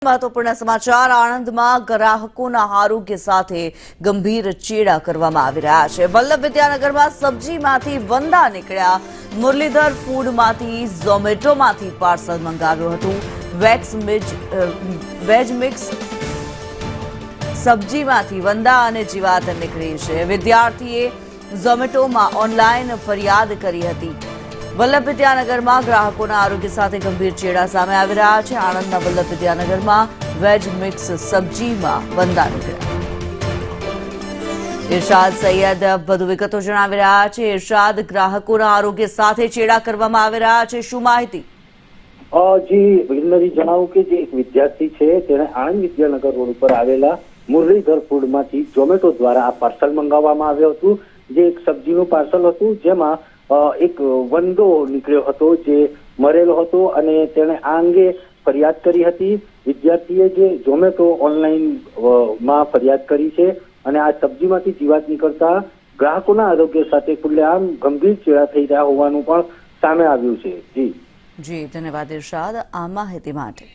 મહત્વપૂર્ણ સમાચાર આણંદમાં ગ્રાહકોના આરોગ્ય સાથે ગંભીર ચેડા કરવામાં આવી રહ્યા છે। વલ્લભ વિદ્યાનગરમાં સબ્જીમાંથી વંદા નીકળ્યા। મુરલીધર ફૂડમાંથી ઝોમેટોમાંથી પાર્સલ મંગાવ્યું હતું। વેજ મિક્સ સબ્જીમાંથી વંદા અને જીવાત નીકળી છે। વિદ્યાર્થીએ ઝોમેટોમાં ઓનલાઈન ફરિયાદ કરી હતી। વલ્લભ વિદ્યાનગરમાં ગ્રાહકોના આરોગ્ય સાથે ગંભીર ચેડા સામે આવી રહ્યા છે। આણંદના વલ્લભ વિદ્યાનગરમાં વેજ મિક્સ સબ્જીમાં વંદા નીકળ્યા। ઇરશાદ સૈયદ વધુ વિગતો જણાવી રહ્યા છે। ઇરશાદ, ગ્રાહકોના આરોગ્ય સાથે ચેડા કરવામાં આવી રહ્યા છે, શું માહિતી? જી વિનોદજી, જણાવું કે જે એક વિદ્યાર્થી છે તેને આણંદ વિદ્યાનગર રોડ ઉપર આવેલા મુરલીધર ફૂડમાંથી ઝોમેટો દ્વારા આ પાર્સલ મંગાવવામાં આવ્યું હતું। જે એક સબ્જીનું પાર્સલ હતું, જેમાં એક વંદો નીકળ્યો હતો જે મરેલો હતો અને તેણે આ અંગે ફરિયાદ કરી હતી। વિદ્યાર્થીએ જે ઝોમેટો ઓનલાઈન માં ફરિયાદ કરી છે અને આ સબ્જીમાંથી જીવાત નીકળતા ગ્રાહકોના આરોગ્ય સાથે ખુલ્લેઆમ ગંભીર ચેડા થઈ રહ્યા હોવાનું પણ સામે આવ્યું છે। જી ધન્યવાદ ઇરશાદ આ માહિતી માટે।